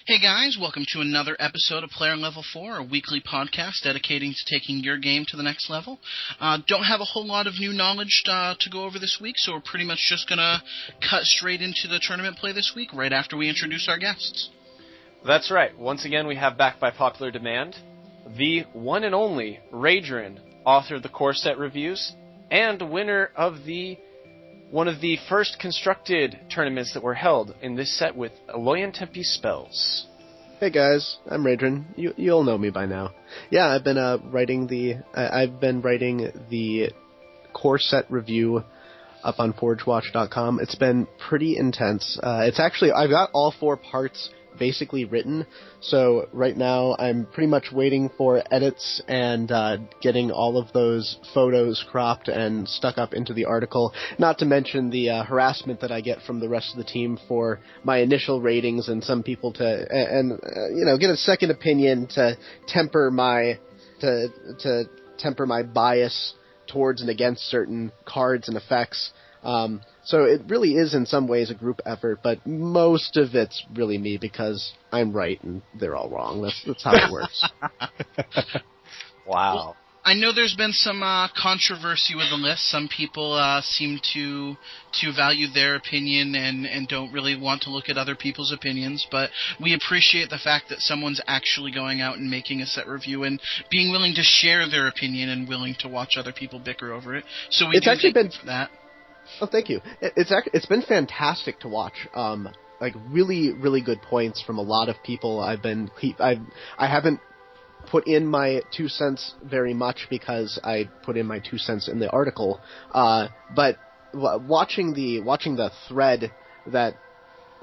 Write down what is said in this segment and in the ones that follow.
Hey guys, welcome to another episode of Player Level 4, a weekly podcast dedicating to taking your game to the next level. Don't have a whole lot of new knowledge to go over this week, so we're pretty much just going to cut straight into the tournament play this week, right after we introduce our guests. That's right. Once again, we have back by popular demand, the one and only Raidrinn, author of the core set reviews, and winner of one of the first constructed tournaments that were held in this set with Loyan Tempe spells. Hey guys, I'm Raidrinn. You'll know me by now. Yeah, I've been writing the core set review up on Forgewatch.com. It's been pretty intense. I've got all 4 parts basically written, so right now I'm pretty much waiting for edits and getting all of those photos cropped and stuck up into the article, not to mention the harassment that I get from the rest of the team for my initial ratings and some people to get a second opinion to temper my bias towards and against certain cards and effects. So it really is in some ways a group effort, but most of it's really me because I'm right and they're all wrong. That's how it works. Wow. Well, I know there's been some controversy with the list. Some people seem to value their opinion and don't really want to look at other people's opinions, but we appreciate the fact that someone's actually going out and making a set review and being willing to share their opinion and willing to watch other people bicker over it. So we thank you for that. Oh, thank you. It's been fantastic to watch. Really, really good points from a lot of people. I haven't put in my 2 cents very much because I put in my 2 cents in the article. But watching the thread that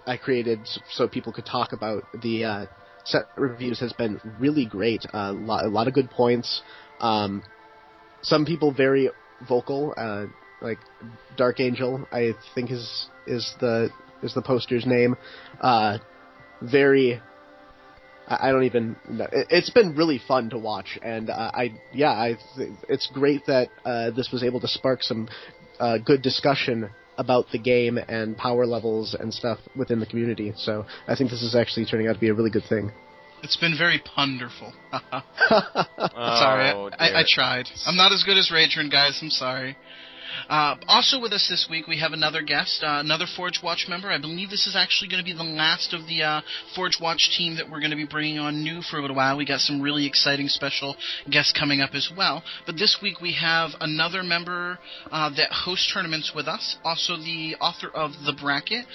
I created so people could talk about the set reviews has been really great. A lot of good points. Some people very vocal. Like Dark Angel, I think is the poster's name. I don't even know. It's been really fun to watch, and it's great that this was able to spark some good discussion about the game and power levels and stuff within the community. So I think this is actually turning out to be a really good thing. It's been very ponderful. Sorry, I tried. I'm not as good as Raidrinn, guys. I'm sorry. Also with us this week, we have another guest, another Forgewatch member. I believe this is actually going to be the last of the Forgewatch team that we're going to be bringing on new for a little while. We got some really exciting special guests coming up as well. But this week we have another member that hosts tournaments with us, also the author of The Bracket,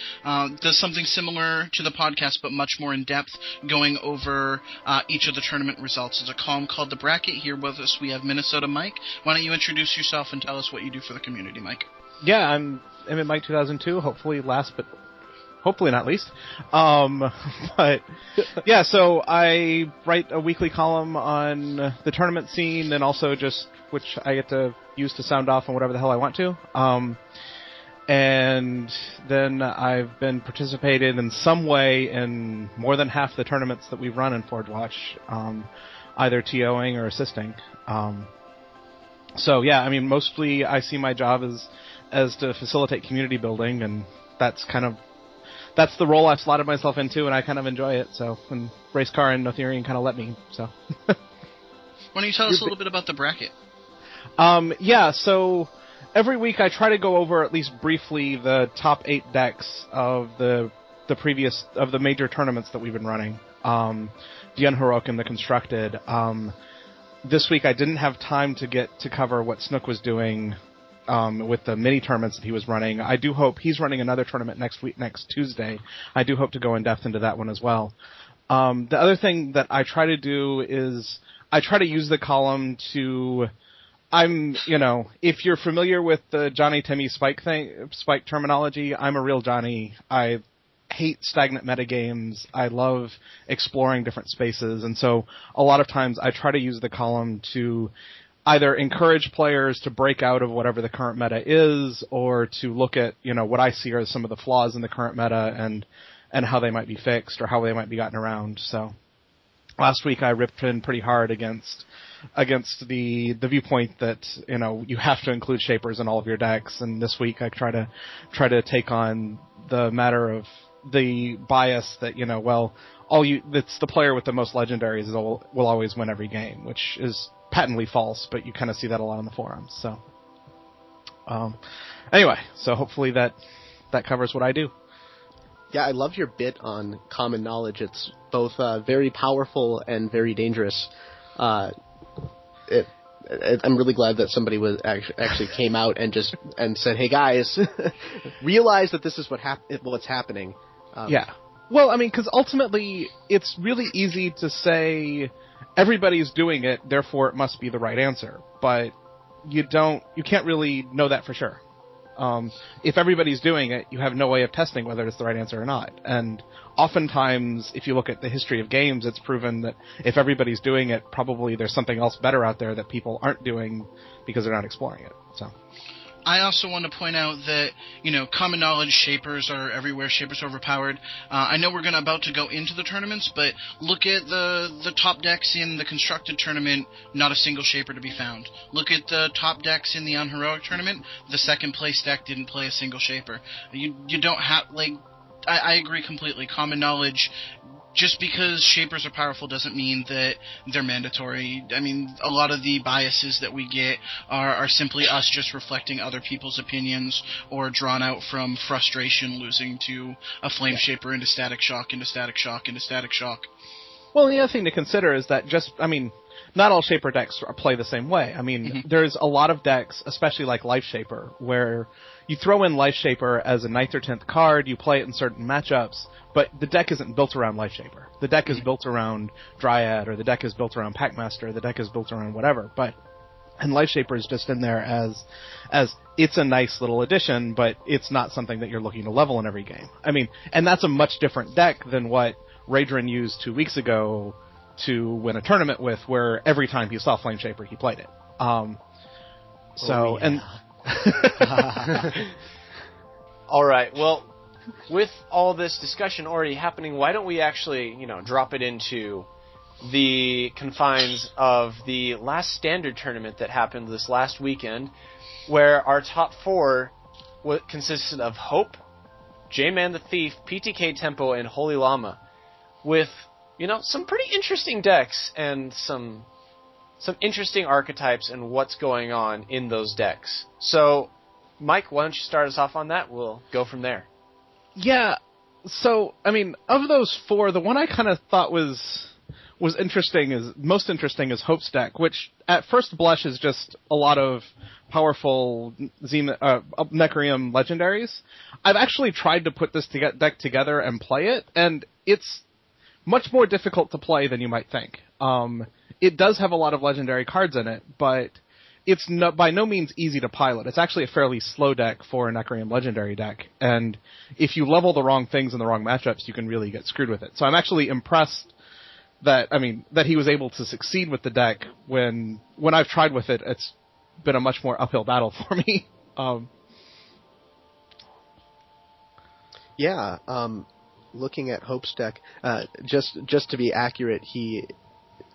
does something similar to the podcast but much more in-depth, going over each of the tournament results. It's a column called The Bracket. Here with us we have Minnesota Mike. Why don't you introduce yourself and tell us what you do for the community, Mike? Yeah, I'm Mike 2002, hopefully not least. But yeah, so I write a weekly column on the tournament scene and also which I get to use to sound off on whatever the hell I want to. And then I've been participating in some way in more than half the tournaments that we've run in Forgewatch, either TOing or assisting. So yeah, I mean, mostly I see my job as to facilitate community building, and that's the role I've slotted myself into, and I kind of enjoy it. So, and Racecar and Notherian kind of let me. So, why don't you tell us a little bit about the bracket? Yeah, so every week I try to go over at least briefly the top 8 decks of the major tournaments that we've been running. The Unheroic and the Constructed. This week I didn't have time to get to cover what Snook was doing with the mini tournaments that he was running. I do hope he's running another tournament next Tuesday. I do hope to go in depth into that one as well. The other thing that I try to do is I try to use the column to if you're familiar with the Johnny Timmy Spike terminology, I'm a real Johnny. I hate stagnant metagames. I love exploring different spaces, and so a lot of times I try to use the column to either encourage players to break out of whatever the current meta is, or to look at, what I see are some of the flaws in the current meta and how they might be fixed or how they might be gotten around. So last week I ripped in pretty hard against the viewpoint that, you have to include shapers in all of your decks, and this week I try to take on the matter of the bias that, it's the player with the most legendaries will always win every game, which is patently false, but you kind of see that a lot on the forums. So, anyway, so hopefully that covers what I do. Yeah, I love your bit on common knowledge. It's both very powerful and very dangerous. I'm really glad that somebody was actually came out and said, "Hey guys, realize that this is what's happening." Yeah. Well, I mean, because ultimately, it's really easy to say everybody's doing it, therefore it must be the right answer. But you can't really know that for sure. If everybody's doing it, you have no way of testing whether it's the right answer or not. And oftentimes, if you look at the history of games, it's proven that if everybody's doing it, probably there's something else better out there that people aren't doing because they're not exploring it. So, I also want to point out that, common knowledge shapers are everywhere. Shapers are overpowered. I know we're about to go into the tournaments, but look at the top decks in the constructed tournament, not a single shaper to be found. Look at the top decks in the unheroic tournament, the second place deck didn't play a single shaper. You don't have, I agree completely. Common knowledge, just because shapers are powerful doesn't mean that they're mandatory. I mean, a lot of the biases that we get are simply us just reflecting other people's opinions or drawn out from frustration losing to a flame shaper into static shock, into static shock, into static shock. Well, the other thing to consider is that not all Shaper decks play the same way. I mean, there's a lot of decks, especially like Life Shaper, where you throw in Life Shaper as a 9th or 10th card, you play it in certain matchups, but the deck isn't built around Life Shaper. The deck is built around Dryad, or the deck is built around Packmaster, or the deck is built around whatever. And Life Shaper is just in there as it's a nice little addition, but it's not something that you're looking to level in every game. I mean, and that's a much different deck than what Raidrinn used 2 weeks ago to win a tournament with, where every time he saw Flame Shaper, he played it. All right, well, with all this discussion already happening, why don't we actually, drop it into the confines of the last standard tournament that happened this last weekend, where our top 4 consisted of Hope, J-Man the Thief, PTK Tempo, and Holy Llama, with, some pretty interesting decks and some interesting archetypes and what's going on in those decks. So, Mike, why don't you start us off on that? We'll go from there. Yeah, so, I mean, of those 4, the one I kind of thought was most interesting is Hope's deck, which at first blush is just a lot of powerful Necarium legendaries. I've actually tried to put this deck together and play it, and it's much more difficult to play than you might think. It does have a lot of legendary cards in it, but it's by no means easy to pilot. It's actually a fairly slow deck for a Necarium legendary deck, and if you level the wrong things in the wrong matchups, you can really get screwed with it. So I'm actually impressed that he was able to succeed with the deck when I've tried with it. It's been a much more uphill battle for me. Looking at Hope's deck, just to be accurate,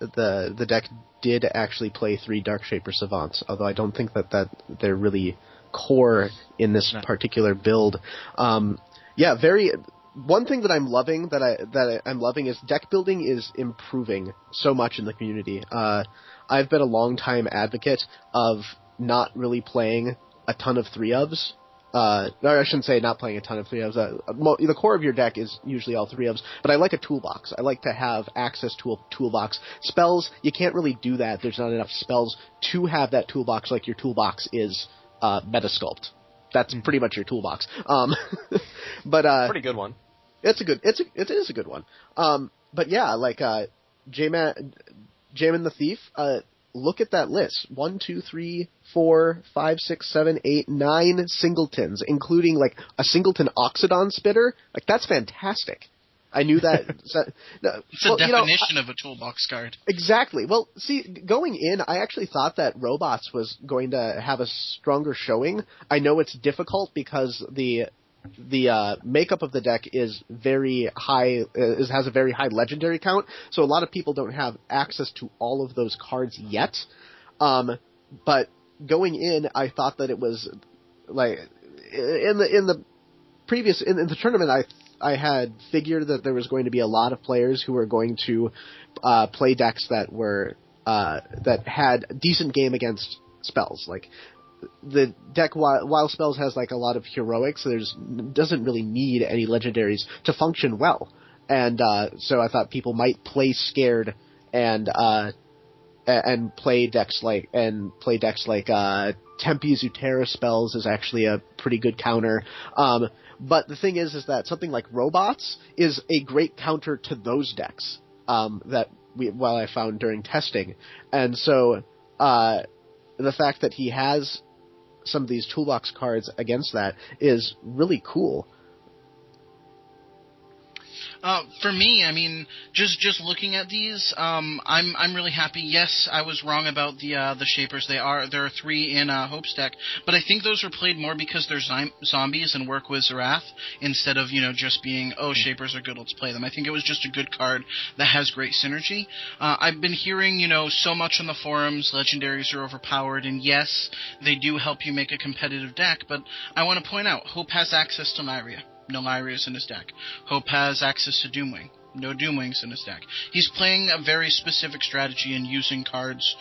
the deck did actually play 3 Dark Shaper Savants, although I don't think that they're really core in this particular build. One thing that I'm loving is deck building is improving so much in the community. I've been a long time advocate of not really playing a ton of 3-ofs. I shouldn't say not playing a ton of 3-ofs. The core of your deck is usually all 3-ofs, but I like a toolbox. I like to have access to a toolbox. Spells, you can't really do that. There's not enough spells to have that toolbox like your toolbox is Metasculpt. That's pretty much your toolbox. Pretty good one. It is a good one. But yeah, like J-Man the Thief, look at that list. 1, 2, 3, 4, 5, 6, 7, 8, 9 singletons, including like a singleton Oxidon Spitter. Like, that's fantastic. I knew that. It's a definition of a toolbox card. Exactly. Well, see, going in, I actually thought that Robots was going to have a stronger showing. I know it's difficult because the makeup of the deck is very high, has a very high legendary count, so a lot of people don't have access to all of those cards yet. But going in, I thought that it was like in the tournament, had figured that there was going to be a lot of players who were going to play decks that were that had decent game against spells. Like the deck, while spells has like a lot of heroics, doesn't really need any legendaries to function well. And so I thought people might play scared and play decks like Tempe Zutera spells is actually a pretty good counter. But the thing is that something like Robots is a great counter to those decks that I found during testing. And so the fact that he has some of these toolbox cards against that is really cool. For me, I mean, just looking at these, I'm really happy. Yes, I was wrong about the Shapers. There are 3 in Hope's deck, but I think those are played more because they're zombies and work with Zerath instead of just being Shapers are good, let's play them. I think it was just a good card that has great synergy. I've been hearing so much on the forums, legendaries are overpowered, and yes, they do help you make a competitive deck. But I want to point out, Hope has access to Lyria. No Lyrias in his deck. Hope has access to Doomwing. No Doomwings in his deck. He's playing a very specific strategy and using cards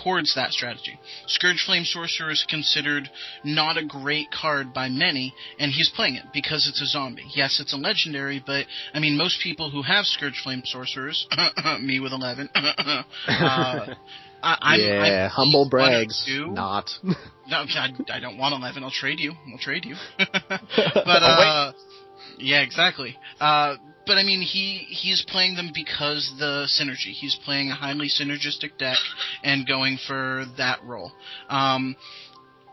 towards that strategy. Scourge Flame Sorcerer is considered not a great card by many, and he's playing it because it's a zombie. Yes, it's a legendary, but, I mean, most people who have Scourge Flame Sorcerers, me with 11, humble brags. Not. No, I don't want 11. I'll trade you. But yeah, exactly. But I mean, he's playing them because the synergy. He's playing a highly synergistic deck and going for that role.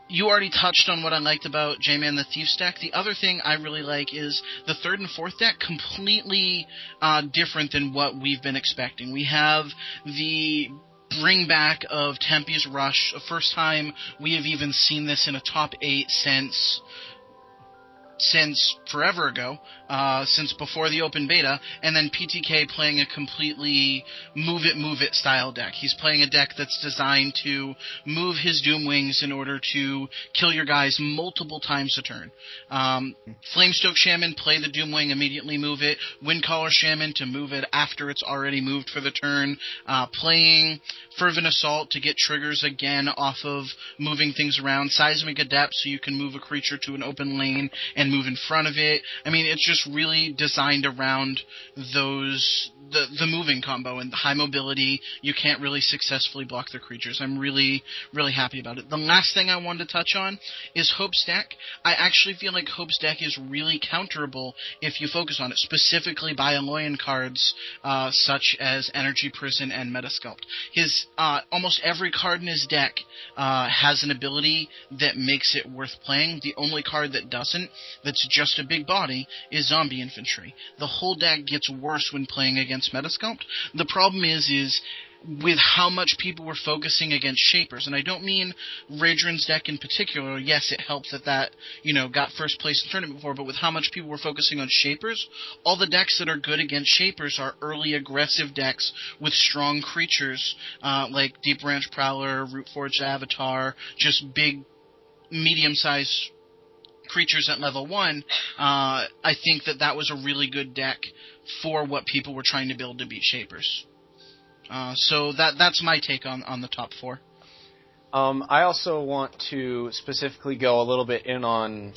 You already touched on what I liked about J-Man the Thief's deck. The other thing I really like is the 3rd and 4th deck, completely different than what we've been expecting. We have the bring back of Tempe's Rush. The first time we have even seen this in a top 8 since forever ago, since before the open beta, and then PTK playing a completely move it style deck. He's playing a deck that's designed to move his Doomwings in order to kill your guys multiple times a turn. Flamestoke Shaman, play the Doomwing, immediately move it. Windcaller Shaman to move it after it's already moved for the turn. Playing Fervent Assault to get triggers again off of moving things around. Seismic Adept so you can move a creature to an open lane and move in front of it. I mean, it's just really designed around the moving combo and the high mobility. You can't really successfully block their creatures. I'm really, really happy about it. The last thing I wanted to touch on is Hope's deck. I actually feel like Hope's deck is really counterable if you focus on it, specifically by Aloyan cards such as Energy Prison and Metasculpt. His almost every card in his deck has an ability that makes it worth playing. The only card that doesn't, that's just a big body, is Zombie Infantry. The whole deck gets worse when playing against Metasculpt. The problem is with how much people were focusing against Shapers, and I don't mean Raidrinn's deck in particular. Yes, it helped that got first place in the tournament before, but with how much people were focusing on Shapers, all the decks that are good against Shapers are early aggressive decks with strong creatures, like Deep Branch Prowler, Rootforged Avatar, just big, medium-sized creatures at level 1. I think that was a really good deck for what people were trying to build to beat Shapers. So that's my take on the top 4. I also want to specifically go a little bit in on,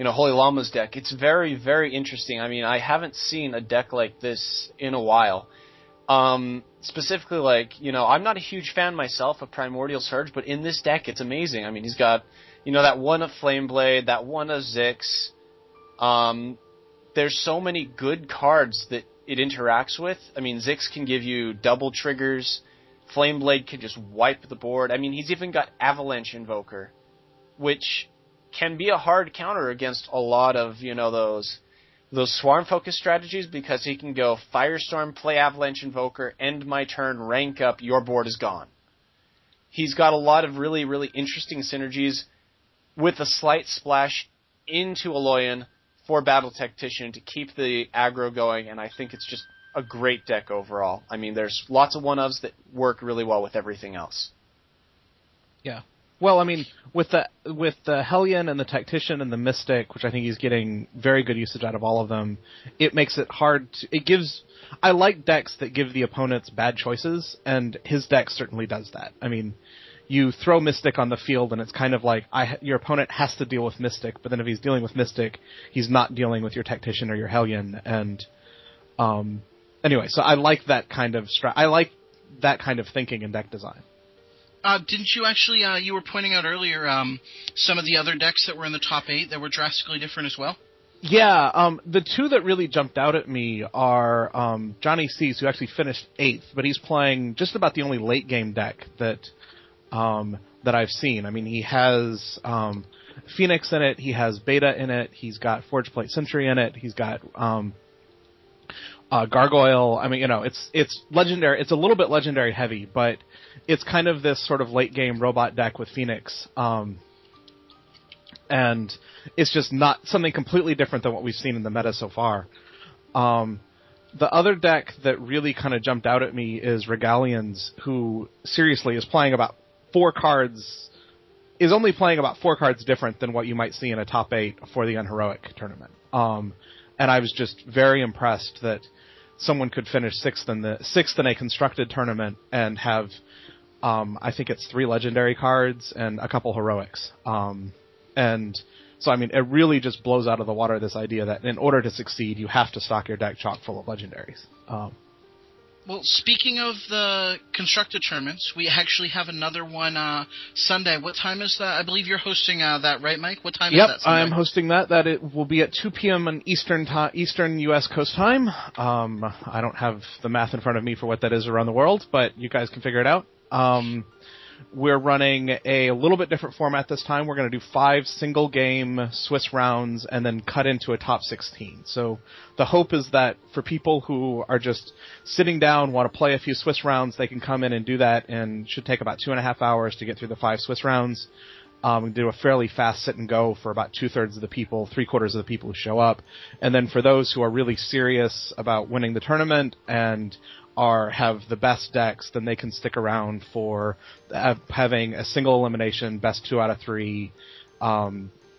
Holy Llama's deck. It's very, very interesting. I mean, I haven't seen a deck like this in a while. Specifically, I'm not a huge fan myself of Primordial Surge, but in this deck, it's amazing. I mean, he's got, that one of Flameblade, that one of Zix. There's so many good cards that it interacts with. I mean, Zix can give you double triggers. Flameblade can just wipe the board. I mean, he's even got Avalanche Invoker, which can be a hard counter against a lot of, those swarm-focused strategies, because he can go Firestorm, play Avalanche Invoker, end my turn, rank up, your board is gone. He's got a lot of really, really interesting synergies with a slight splash into Aloyan for Battle Tactician to keep the aggro going, and I think it's just a great deck overall. I mean, there's lots of one-ofs that work really well with everything else. Yeah. Well, I mean, with the Hellion and the Tactician and the Mystic, which I think he's getting very good usage out of all of them, it makes it hard. I like decks that give the opponents bad choices, and his deck certainly does that. I mean, you throw Mystic on the field, and it's kind of like your opponent has to deal with Mystic, but then if he's dealing with Mystic, he's not dealing with your Tactician or your Hellion. And anyway, so I like that kind of thinking in deck design. Didn't you actually, you were pointing out earlier some of the other decks that were in the top 8 that were drastically different as well? Yeah, the two that really jumped out at me are Johnny Cease, who actually finished 8th, but he's playing just about the only late-game deck that I've seen. I mean, he has Phoenix in it, he has Beta in it, he's got Forgeplate Sentry in it, he's got Gargoyle. I mean, it's legendary. It's a little bit legendary heavy, but it's kind of this sort of late-game robot deck with Phoenix. And it's just not something completely different than what we've seen in the meta so far. The other deck that really kind of jumped out at me is Regalians, who seriously is playing about 4 cards, is only playing about 4 cards different than what you might see in a top 8 for the Unheroic tournament. And I was just very impressed that someone could finish 6th in a constructed tournament and have, I think it's 3 legendary cards and a couple heroics. And so, I mean, it really just blows out of the water this idea that in order to succeed, you have to stock your deck chock full of legendaries. Well, speaking of the constructed tournaments, we actually have another one Sunday. What time is that? I believe you're hosting that, right, Mike? What time is that Sunday? I'm hosting that. It will be at 2 p.m. on Eastern U.S. Coast time. I don't have the math in front of me for what that is around the world, but you guys can figure it out. We're running a little bit different format this time. We're going to do 5 single-game Swiss rounds and then cut into a top 16. So the hope is that for people who are just sitting down, want to play a few Swiss rounds, they can come in and do that, and should take about 2.5 hours to get through the 5 Swiss rounds. We do a fairly fast sit and go for about 2/3 of the people, 3/4 of the people who show up. And then for those who are really serious about winning the tournament and have the best decks, then they can stick around for having a single elimination, best 2 out of 3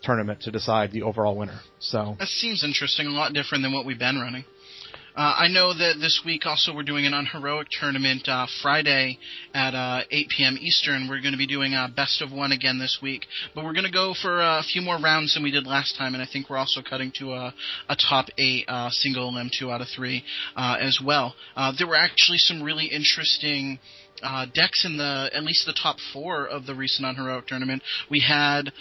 tournament to decide the overall winner. So that seems interesting, a lot different than what we've been running. I know that this week also we're doing an Unheroic tournament Friday at 8 p.m. Eastern. We're going to be doing best of 1 again this week, but we're going to go for a few more rounds than we did last time, and I think we're also cutting to a top 8 single elim 2 out of 3 as well. There were actually some really interesting decks in at least the top 4 of the recent Unheroic tournament. We had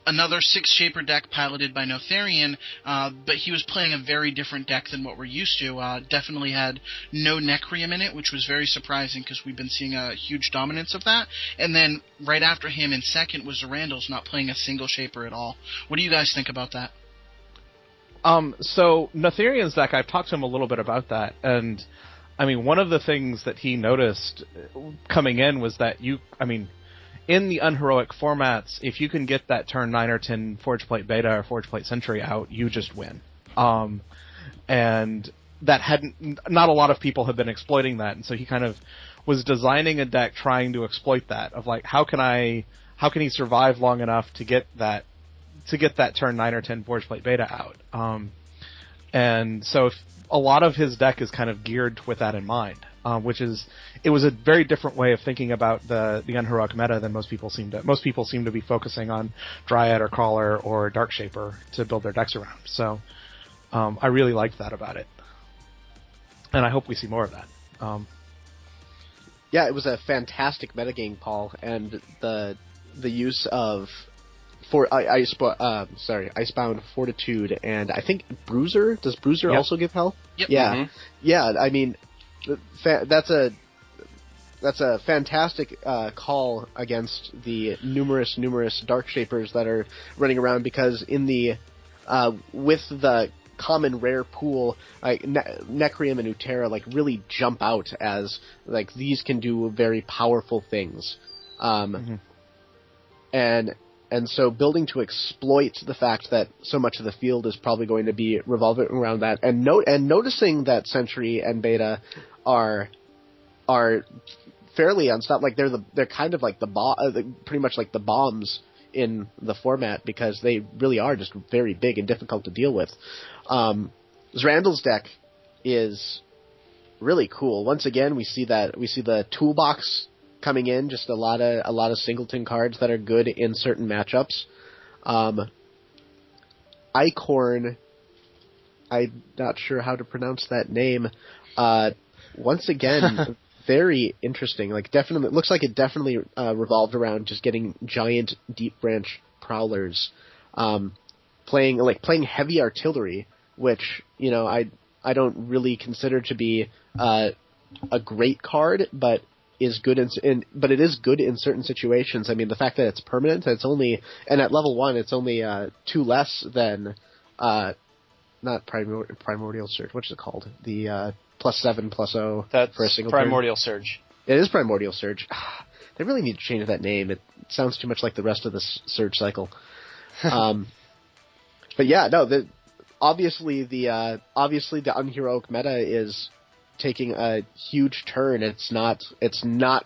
another 6-shaper deck piloted by Notherian, but he was playing a very different deck than what we're used to. Definitely had no Necrium in it, which was very surprising because we've been seeing a huge dominance of that. And then right after him in second was Randall's, not playing a single shaper at all. What do you guys think about that? So Notherian's deck, I've talked to him a little bit about that, and I mean, one of the things that he noticed coming in was that in the Unheroic formats, if you can get that turn 9 or 10 Forgeplate Beta or Forgeplate Sentry out, you just win. And that not a lot of people have been exploiting that, and so he kind of was designing a deck trying to exploit that, of like, how can he survive long enough to get that turn 9 or 10 Forgeplate Beta out. And so a lot of his deck is kind of geared with that in mind. It was a very different way of thinking about the Unheroic meta than most people seem to. Most people seem to be focusing on Dryad or Caller or Dark Shaper to build their decks around. So I really liked that about it, and I hope we see more of that. Yeah, it was a fantastic metagame, Paul, and the use of Icebound, Fortitude, and I think Bruiser. Does Bruiser also give health? Yep. Yeah, Mm-hmm. yeah. I mean, that's a fantastic call against the numerous Dark Shapers that are running around, because in the with the common rare pool, like Necrium and Utera really jump out as these can do very powerful things, and so building to exploit the fact that so much of the field is probably going to be revolving around that, and noticing that Sentry and Beta are fairly unstoppable. Like they're kind of like pretty much like the bombs in the format, because they really are just very big and difficult to deal with. Zrandal's deck is really cool. Once again, we see the toolbox coming in, just a lot of singleton cards that are good in certain matchups. Icorn, I'm not sure how to pronounce that name. Once again, very interesting. Like, definitely, it looks like it definitely revolved around just getting giant deep branch prowlers, playing heavy artillery, which, you know, I don't really consider to be a great card, but is good but it is good in certain situations. I mean, the fact that it's permanent, and at level 1, it's only 2 less than not primordial surge. What's it called? The +7/+0 That's for a single Primordial turn. Surge. It is Primordial Surge. They really need to change that name. It sounds too much like the rest of the Surge cycle. But yeah, no. Obviously the unheroic meta is taking a huge turn. It's not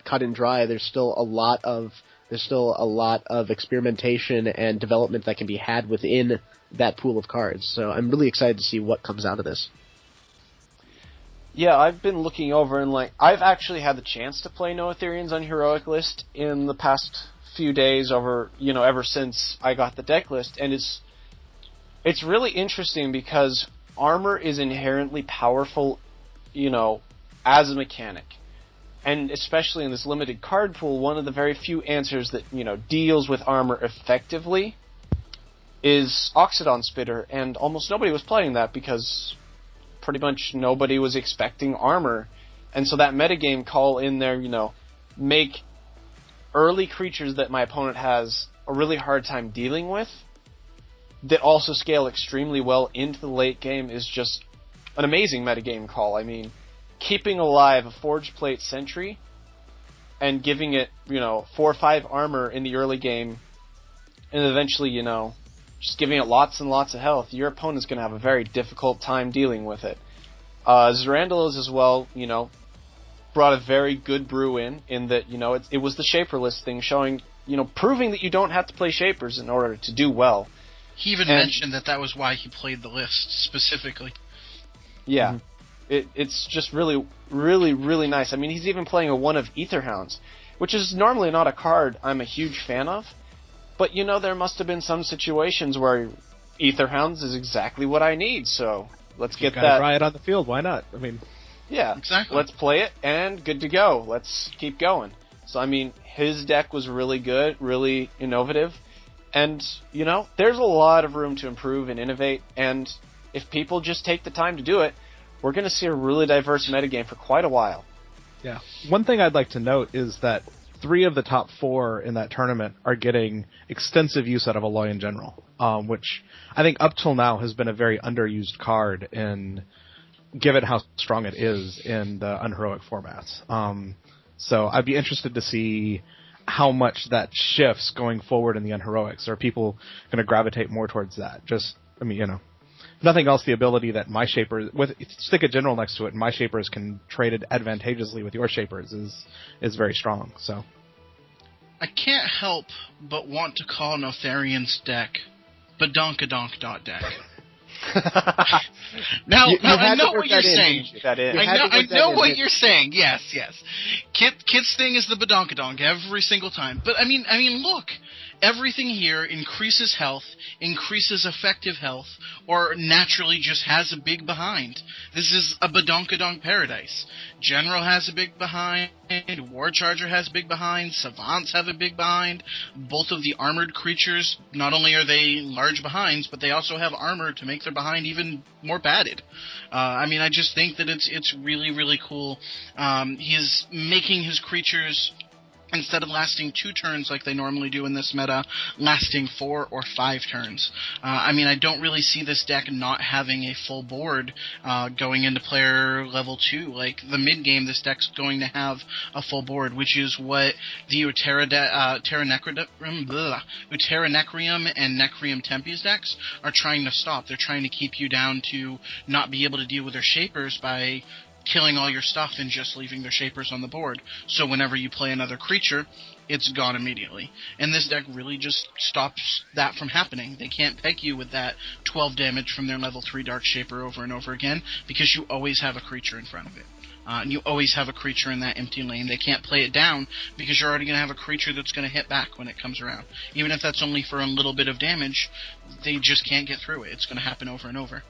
cut and dry. There's still a lot of experimentation and development that can be had within that pool of cards. So I'm really excited to see what comes out of this. Yeah, I've been looking over, and I've actually had the chance to play Noetherian's Unheroic list in the past few days ever since I got the deck list, and it's really interesting because armor is inherently powerful, as a mechanic. And especially in this limited card pool, one of the very few answers that, deals with armor effectively is Oxidon Spitter, and almost nobody was playing that because pretty much nobody was expecting armor. And so that metagame call in there, make early creatures that my opponent has a really hard time dealing with, that also scale extremely well into the late game, is just an amazing metagame call. I mean, keeping alive a Forged Plate Sentry and giving it, 4 or 5 armor in the early game, and eventually, just giving it lots and lots of health, your opponent's going to have a very difficult time dealing with it. Zrandal's as well, brought a very good brew in that, it was the Shaperless thing, showing, proving that you don't have to play Shapers in order to do well. He even mentioned that was why he played the list specifically. Yeah. Mm-hmm. It's just really, really, really nice. I mean, he's even playing a 1 of Aetherhounds, which is normally not a card I'm a huge fan of, but, there must have been some situations where Aetherhounds is exactly what I need, so let's get that. Riot on the field, why not? I mean, yeah, exactly. Let's play it, and good to go. Let's keep going. So, I mean, his deck was really good, really innovative, and, there's a lot of room to improve and innovate, and if people just take the time to do it, we're going to see a really diverse metagame for quite a while. Yeah. One thing I'd like to note is that 3 of the top 4 in that tournament are getting extensive use out of Alloy in general, which I think up till now has been a very underused card, given how strong it is in the unheroic formats. So I'd be interested to see how much that shifts going forward in the unheroics. Are people going to gravitate more towards that? Nothing else, the ability that my Shapers, stick a general next to it, and my Shapers can trade it advantageously with your Shapers is very strong. So I can't help but want to call Noetherian's deck Badonkadonk.deck. Now I know what you're saying. I know what you're saying. Yes. Kit's thing is the Badonkadonk every single time. But I mean, look. Everything here increases health, increases effective health, or naturally just has a big behind. This is a badonkadonk paradise. General has a big behind, War Charger has a big behind, Savants have a big behind. Both of the armored creatures, not only are they large behinds, but they also have armor to make their behind even more padded. I just think that it's really, really cool. He's making his creatures, instead of lasting 2 turns like they normally do in this meta, lasting 4 or 5 turns. I don't really see this deck not having a full board going into player level 2. Like, the mid-game, this deck's going to have a full board, which is what the Uterenecrium and Necrium Tempest decks are trying to stop. They're trying to keep you down to not be able to deal with their Shapers by killing all your stuff and just leaving their shapers on the board. So whenever you play another creature, it's gone immediately. And this deck really just stops that from happening. They can't peg you with that 12 damage from their level 3 Dark Shaper over and over again, because you always have a creature in front of it. And you always have a creature in that empty lane. They can't play it down because you're already going to have a creature that's going to hit back when it comes around. Even if that's only for a little bit of damage, they just can't get through it. It's going to happen over and over.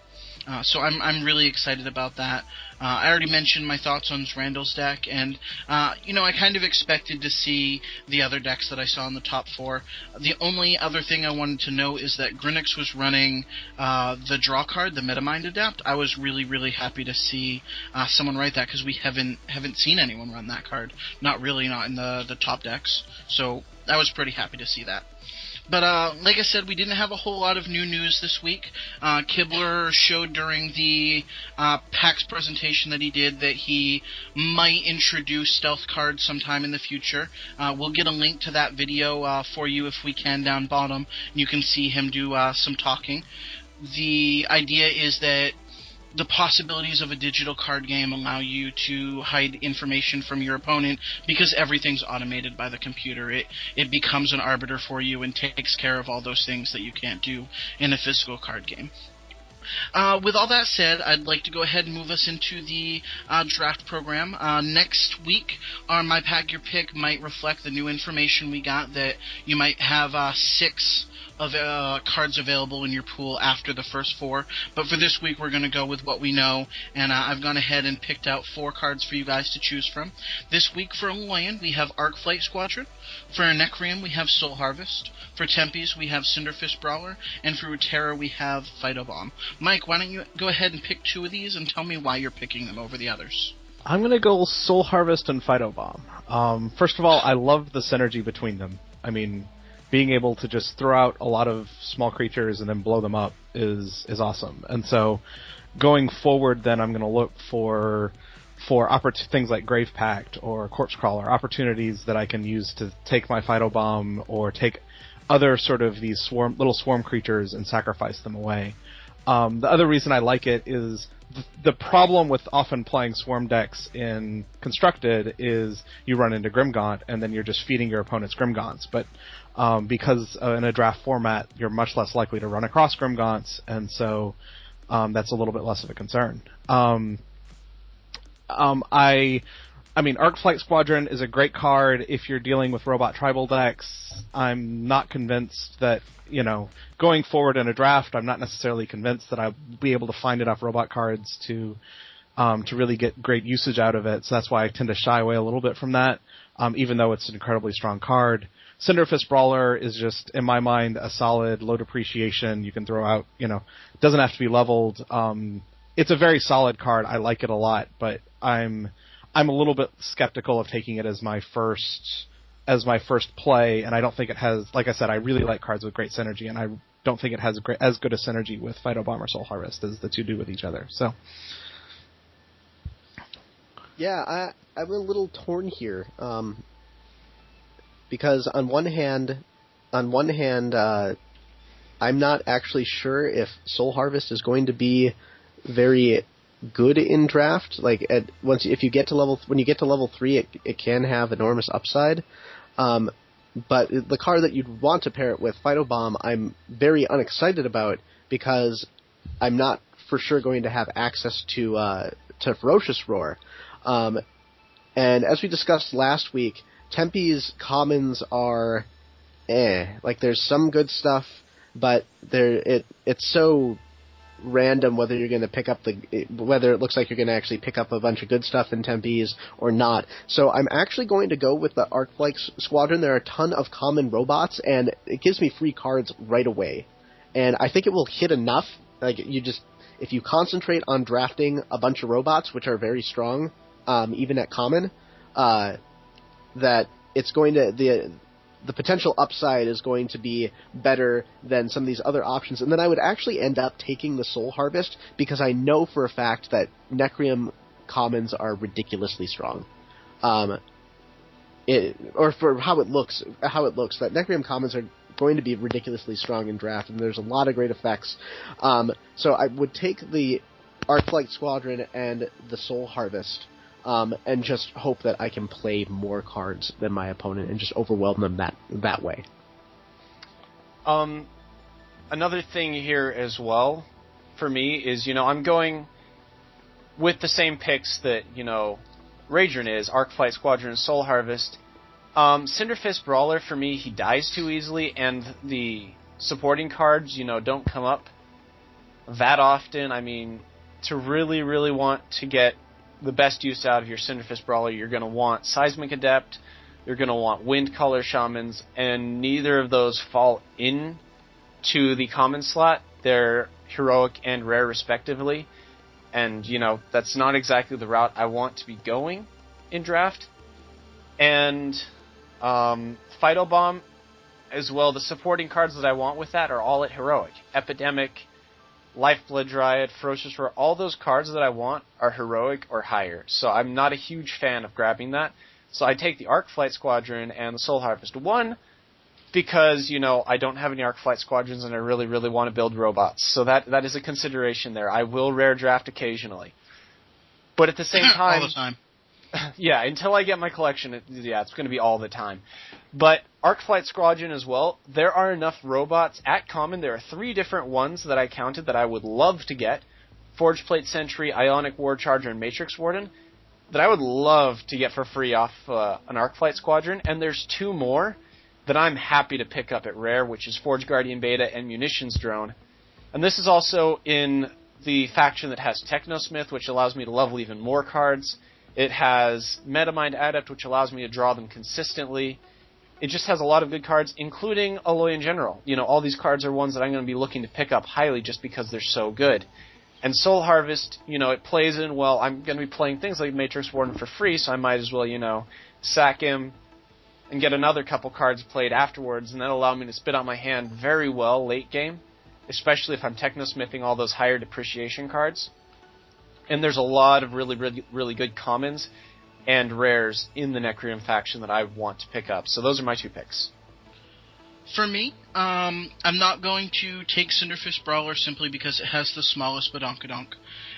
So I'm really excited about that. I already mentioned my thoughts on Randall's deck, and I kind of expected to see the other decks that I saw in the top 4. The only other thing I wanted to know is that Grinnix was running the draw card, the Metamind Adapt. I was really, really happy to see someone write that, because we haven't seen anyone run that card. Not in the top decks. So I was pretty happy to see that. But like I said, we didn't have a whole lot of new news this week. Kibler showed during the PAX presentation that he did that he might introduce stealth cards sometime in the future. We'll get a link to that video for you if we can down bottom. You can see him do some talking. The idea is that the possibilities of a digital card game allow you to hide information from your opponent because everything's automated by the computer. It becomes an arbiter for you and takes care of all those things that you can't do in a physical card game. With all that said, I'd like to go ahead and move us into the draft program. Next week, our My Pack Your Pick might reflect the new information we got that you might have 6 of cards available in your pool after the first 4. But for this week, we're going to go with what we know, and I've gone ahead and picked out 4 cards for you guys to choose from. This week for Lion, we have Arcflight Squadron. For Necreum, we have Soul Harvest. For Tempest, we have Cinderfist Brawler. And for Ruterra, we have Phytobomb. Mike, why don't you go ahead and pick 2 of these and tell me why you're picking them over the others? I'm going to go Soul Harvest and Phytobomb. First of all, I love the synergy between them. I mean, being able to just throw out a lot of small creatures and then blow them up is awesome. And so, going forward, then I'm going to look for things like Grave Pact or Corpse Crawler, opportunities that I can use to take my Phytobomb or take other sort of these little swarm creatures and sacrifice them away. The other reason I like it is the problem with often playing swarm decks in Constructed is you run into Grimgaunt and then you're just feeding your opponent's Grimgaunts. But because in a draft format, you're much less likely to run across Grimgaunts, and so that's a little bit less of a concern. I mean, Arcflight Squadron is a great card if you're dealing with robot tribal decks. I'm not convinced that, going forward in a draft, I'm not necessarily convinced that I'll be able to find enough robot cards to really get great usage out of it. So that's why I tend to shy away a little bit from that, even though it's an incredibly strong card. Cinderfist Brawler is just, in my mind, a solid low depreciation. You can throw out, it doesn't have to be leveled. It's a very solid card. I like it a lot, but I'm a little bit skeptical of taking it as my first play, and I don't think it has, like I said, I really like cards with great synergy, and I don't think it has as good a synergy with Phytobomb or Soul Harvest as the two do with each other. So, yeah, I'm a little torn here, because on one hand, I'm not actually sure if Soul Harvest is going to be very good in draft. Like when you get to level 3, it can have enormous upside. But the card that you'd want to pair it with, Phytobomb, I'm very unexcited about because I'm not for sure going to have access to Ferocious Roar. And as we discussed last week, Tempe's commons are like there's some good stuff, but it's so random whether you're going to pick up whether it looks like you're going to actually pick up a bunch of good stuff in Tempe's or not. So I'm actually going to go with the Arcflight Squadron. There are a ton of common robots, and it gives me free cards right away. And I think it will hit enough. Like if you concentrate on drafting a bunch of robots, which are very strong, even at common, that it's going to the potential upside is going to be better than some of these other options. And then I would actually end up taking the Soul Harvest because I know for a fact that Necreum commons are ridiculously strong. Or for how it looks, that Necreum commons are going to be ridiculously strong in draft, and there's a lot of great effects. So I would take the Arclight Squadron and the Soul Harvest, and just hope that I can play more cards than my opponent and just overwhelm them that way. Another thing here as well, for me, is, I'm going with the same picks that, Raidrinn is, Arclight Squadron and Soul Harvest. Cinderfist Brawler, for me, he dies too easily, and the supporting cards, don't come up that often. I mean, to really, really want to get the best use out of your Cinderfist Brawler, you're going to want Seismic Adept, you're going to want Wind Color Shamans, and neither of those fall in to the common slot. They're heroic and rare, respectively. And, that's not exactly the route I want to be going in draft. And Phytobomb, as well, the supporting cards that I want with that are all at heroic. Epidemic, Lifeblood Dryad, Ferocious Roar, all those cards that I want are heroic or higher. So I'm not a huge fan of grabbing that. So I take the Arclight Squadron and the Soul Harvest. One, because, I don't have any Arclight Squadrons and I really, really want to build robots. So that is a consideration there. I will rare draft occasionally. But at the same time... all the time. Yeah, until I get my collection, it's going to be all the time. But Arclight Squadron as well, there are enough robots at common. There are 3 different ones that I counted that I would love to get. Forgeplate Sentry, Ionic War Charger, and Matrix Warden, that I would love to get for free off an Arclight Squadron. And there's 2 more that I'm happy to pick up at Rare, which is Forge Guardian Beta and Munitions Drone. And this is also in the faction that has Technosmith, which allows me to level even more cards. It has Metamind Adept, which allows me to draw them consistently. It just has a lot of good cards, including Alolan General. All these cards are ones that I'm going to be looking to pick up highly just because they're so good. And Soul Harvest, it plays in well. I'm going to be playing things like Matrix Warden for free, so I might as well, sack him and get another couple cards played afterwards, and that'll allow me to spit out my hand very well late game, especially if I'm Technosmithing all those higher depreciation cards. And there's a lot of really, really, really good commons and rares in the Necreum faction that I want to pick up. So those are my 2 picks. For me, I'm not going to take Cinderfist Brawler simply because it has the smallest Badonkadonk.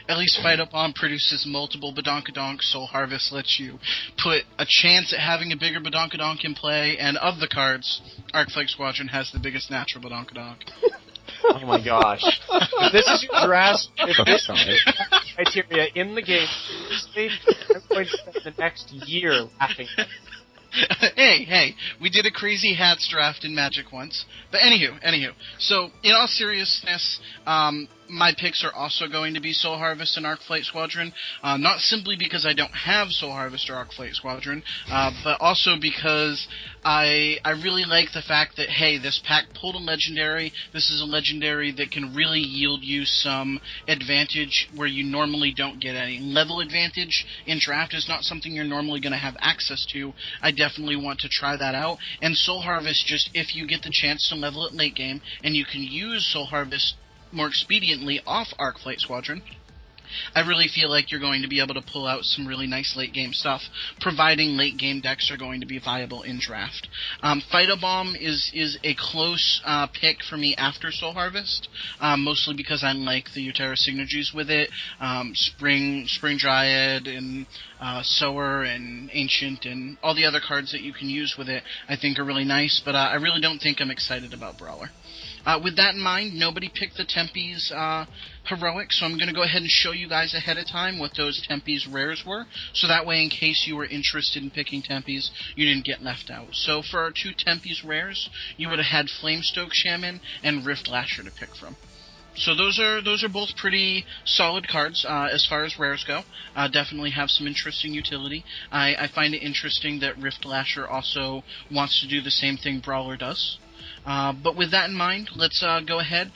At least Phytobomb produces multiple Badonkadonk. Soul Harvest lets you put a chance at having a bigger Badonkadonk in play, and of the cards, Arclight Squadron has the biggest natural Badonkadonk. Oh my gosh. If this is your grasp, if this is criteria in the game, I'm going to spend the next year laughing at it. Hey, we did a Crazy Hats draft in Magic once. But anywho. So, in all seriousness, my picks are also going to be Soul Harvest and Arclight Squadron. Not simply because I don't have Soul Harvest or Arclight Squadron, but also because I really like the fact that, hey, this pack pulled a legendary. This is a legendary that can really yield you some advantage where you normally don't get any. Level advantage in draft is not something you're normally going to have access to. I definitely want to try that out. And Soul Harvest, just if you get the chance to level it late game, and you can use Soul Harvest more expediently off Arclight Squadron, I really feel like you're going to be able to pull out some really nice late-game stuff, providing late-game decks are going to be viable in draft. Phytobomb is a close pick for me after Soul Harvest, mostly because I like the Utera synergies with it. Spring Dryad and Sower and Ancient and all the other cards that you can use with it I think are really nice, but I really don't think I'm excited about Brawler. With that in mind, nobody picked the Tempe's Heroic, so I'm going to go ahead and show you guys ahead of time what those Tempe's rares were, so that way in case you were interested in picking Tempe's, you didn't get left out. So for our 2 Tempe's rares, you would have had Flamestoke Shaman and Rift Lasher to pick from. So those are both pretty solid cards as far as rares go. Definitely have some interesting utility. I find it interesting that Rift Lasher also wants to do the same thing Brawler does. But with that in mind, let's go ahead.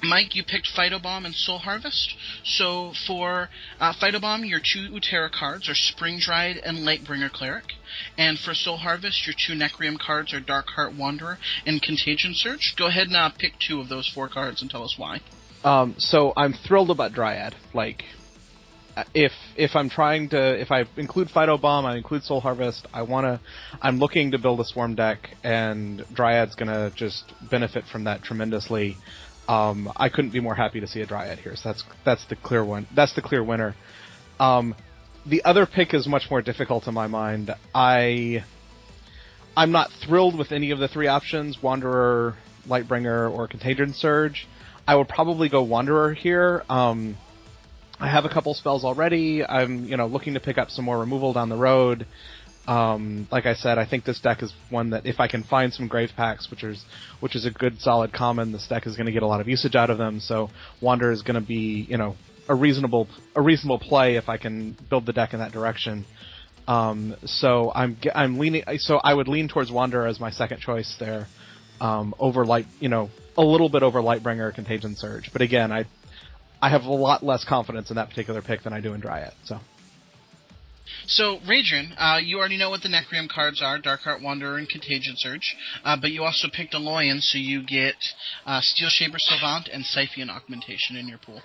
Mike, you picked Phytobomb and Soul Harvest. So for Phytobomb, your 2 Utera cards are Spring Dryad and Lightbringer Cleric. And for Soul Harvest, your 2 Necreum cards are Darkheart Wanderer and Contagion Surge. Go ahead and pick 2 of those 4 cards and tell us why. So I'm thrilled about Dryad. Like, if I include Phytobomb, I include Soul Harvest, I'm looking to build a Swarm deck, and Dryad's gonna just benefit from that tremendously. I couldn't be more happy to see a Dryad here. So that's the clear one. That's the clear winner. The other pick is much more difficult in my mind. I'm not thrilled with any of the three options: Wanderer, Lightbringer, or Contagion Surge. I would probably go Wanderer here. I have a couple spells already. I'm looking to pick up some more removal down the road. Like I said, I think this deck is one that if I can find some Grave Packs, which is a good solid common, this deck is going to get a lot of usage out of them. So Wanderer is going to be a reasonable play if I can build the deck in that direction. So I'm leaning. So I would lean towards Wanderer as my second choice there, over a little bit over Lightbringer or Contagion Surge. But again, I have a lot less confidence in that particular pick than I do in Dryad. So, Raidrinn, you already know what the Necreum cards are, Darkheart Wanderer and Contagion Surge, but you also picked a Loyan, so you get Steel Shaper Savant and Scythian Augmentation in your pool.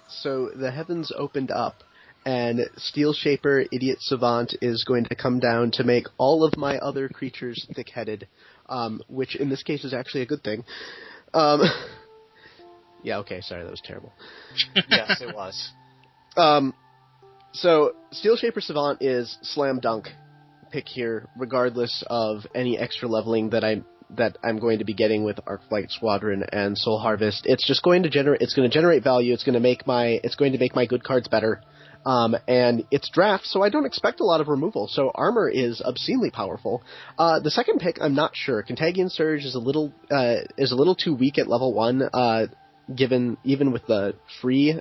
So the heavens opened up, and Steel Shaper Idiot Savant is going to come down to make all of my other creatures thick-headed, which in this case is actually a good thing. Yeah, okay, sorry, that was terrible. Yes, it was. So, Steel Shaper Savant is slam dunk pick here, regardless of any extra leveling that I'm going to be getting with Arcflight Squadron and Soul Harvest. It's just going to generate value. It's going to make my good cards better. And it's draft, so I don't expect a lot of removal. So armor is obscenely powerful. The second pick, I'm not sure. Contagion Surge is a little too weak at level 1. Given even with the free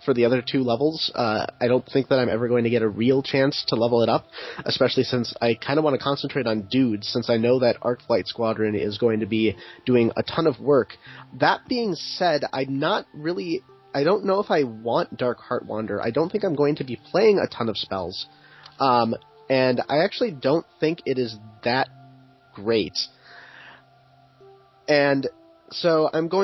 for the other two levels, I don't think that I'm ever going to get a real chance to level it up, especially since I kind of want to concentrate on dudes, since I know that Arcflight Squadron is going to be doing a ton of work. That being said, I don't know if I want Darkheart Wanderer. I don't think I'm going to be playing a ton of spells. And I actually don't think it is that great. And so it's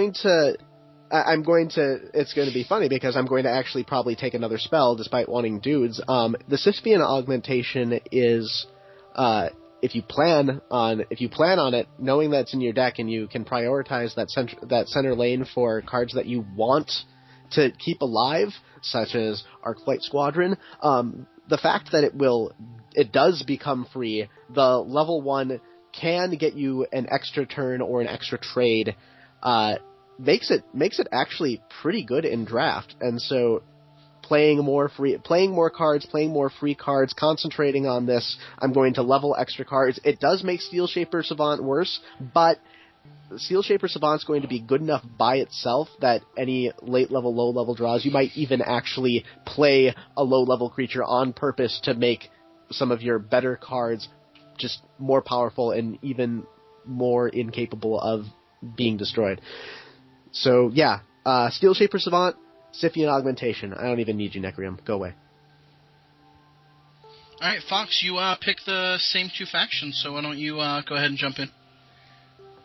going to be funny because I'm going to actually probably take another spell despite wanting dudes. The Scythian Augmentation is, if you plan on it, knowing that it's in your deck and you can prioritize that center lane for cards that you want to keep alive, such as Arcflight Squadron, the fact that it does become free, the level 1 can get you an extra turn or an extra trade, makes it actually pretty good in draft. And so playing more cards, playing more free cards, concentrating on this, I'm going to level extra cards. It does make Steel Shaper Savant worse, but Steel Shaper Savant's going to be good enough by itself that any late level, low level draws, you might even actually play a low level creature on purpose to make some of your better cards just more powerful and even more incapable of being destroyed. So yeah, Steel Shaper Savant, Scythian Augmentation. I don't even need you, Necreum. Go away. Alright, Fox, you pick the same two factions, so why don't you go ahead and jump in?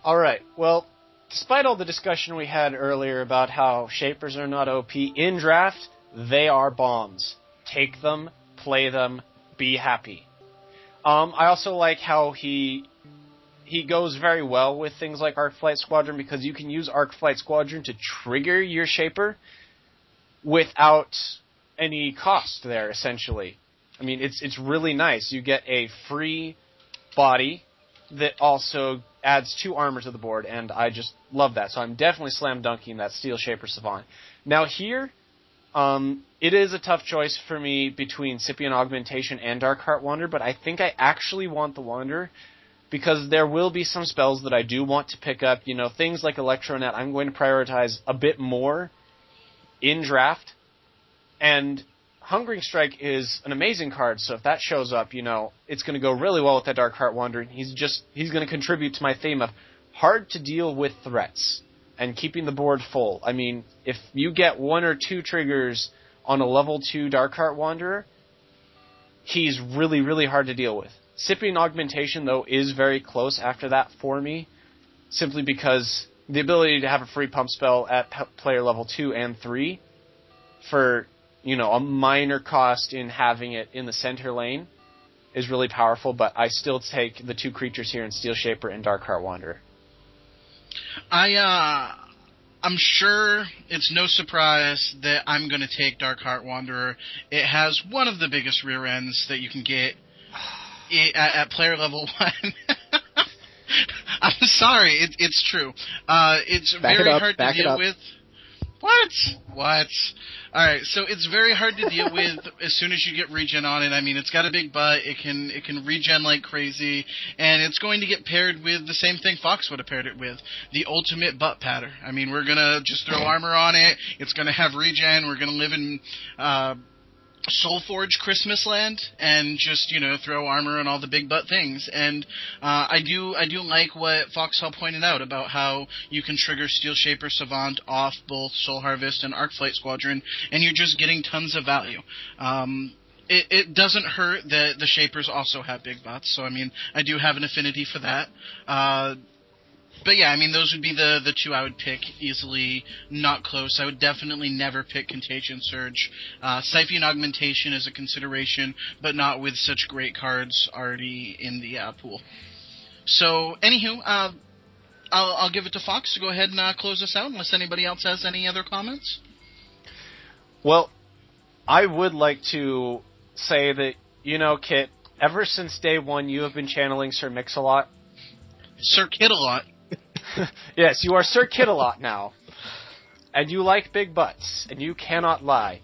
Alright, well, despite all the discussion we had earlier about how Shapers are not OP, in draft, they are bombs. Take them, play them, be happy. I also like how he goes very well with things like Arcflight Squadron, because you can use Arcflight Squadron to trigger your Shaper without any cost there, essentially. I mean, it's really nice. You get a free body that also adds 2 armor to the board, and I just love that. So I'm definitely slam dunking that Steel Shaper Savant. Now here, it is a tough choice for me between Scythian Augmentation and Darkheart Wanderer, but I think I actually want the Wanderer, because there will be some spells that I do want to pick up. You know, things like Electronet I'm going to prioritize a bit more in draft. And Hungering Strike is an amazing card, so if that shows up, you know, it's going to go really well with that Darkheart Wanderer. He's going to contribute to my theme of hard to deal with threats and keeping the board full. I mean, if you get 1 or 2 triggers on a level 2 Darkheart Wanderer, he's really, really hard to deal with. Scythian Augmentation, though, is very close after that for me, simply because the ability to have a free pump spell at player level 2 and 3 for, you know, a minor cost in having it in the center lane is really powerful, but I still take the 2 creatures here in Steel Shaper and Darkheart Wanderer. I'm sure it's no surprise that I'm going to take Dark Heart Wanderer. It has one of the biggest rear ends that you can get at player level 1. I'm sorry, it's true. It's very hard to deal with. What? Alright, so it's very hard to deal with as soon as you get regen on it. I mean, it's got a big butt, it can regen like crazy, and it's going to get paired with the same thing Fox would have paired it with, the ultimate butt patter. I mean, we're gonna just throw armor on it, it's gonna have regen, we're gonna live in, Soulforge Christmas Land and just, throw armor on all the big butt things. And I do like what Foxhall pointed out about how you can trigger Steel Shaper Savant off both Soul Harvest and Arcflight Squadron, and you're just getting tons of value. It doesn't hurt that the Shapers also have big butts, so I mean, I do have an affinity for that. But yeah, I mean, those would be the two I would pick easily, not close. I would definitely never pick Contagion Surge. Siphon Augmentation is a consideration, but not with such great cards already in the pool. So, anywho, I'll give it to Fox to go ahead and close us out, unless anybody else has any other comments. Well, I would like to say that, Kit, ever since day one, you have been channeling Sir Mix-a-Lot. Sir Kid-a-Lot. Yes, you are Sir Kid-a-Lot now. And you like big butts, and you cannot lie.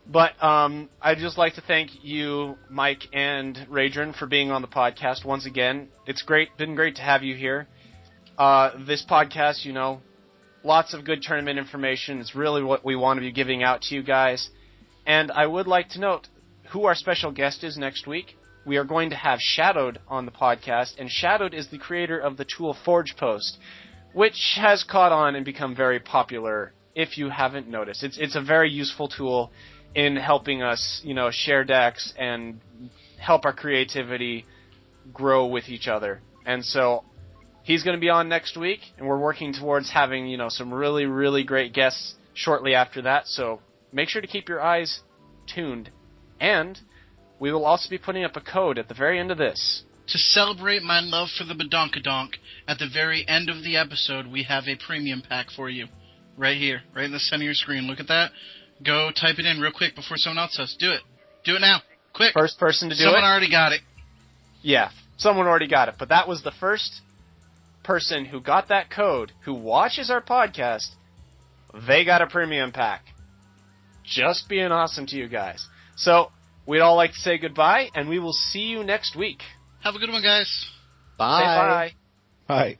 But I'd just like to thank you, Mike and Raidrinn, for being on the podcast once again. It's been great to have you here. This podcast, lots of good tournament information. It's really what we want to be giving out to you guys. And I would like to note who our special guest is next week. We are going to have Shadowed on the podcast, and Shadowed is the creator of the tool Forge Post, which has caught on and become very popular, if you haven't noticed. It's a very useful tool in helping us, share decks and help our creativity grow with each other. And so he's going to be on next week, and we're working towards having, some really, really great guests shortly after that, so make sure to keep your eyes tuned. And we will also be putting up a code at the very end of this. To celebrate my love for the Badonkadonk, at the very end of the episode, we have a premium pack for you. Right here, right in the center of your screen. Look at that. Go type it in real quick before someone else does. Do it. Do it now. Quick. First person to do Someone already got it. Yeah, someone already got it. But that was the first person who got that code, who watches our podcast. They got a premium pack. Just being awesome to you guys. So, we'd all like to say goodbye, and we will see you next week. Have a good one, guys. Bye. Say bye. Bye.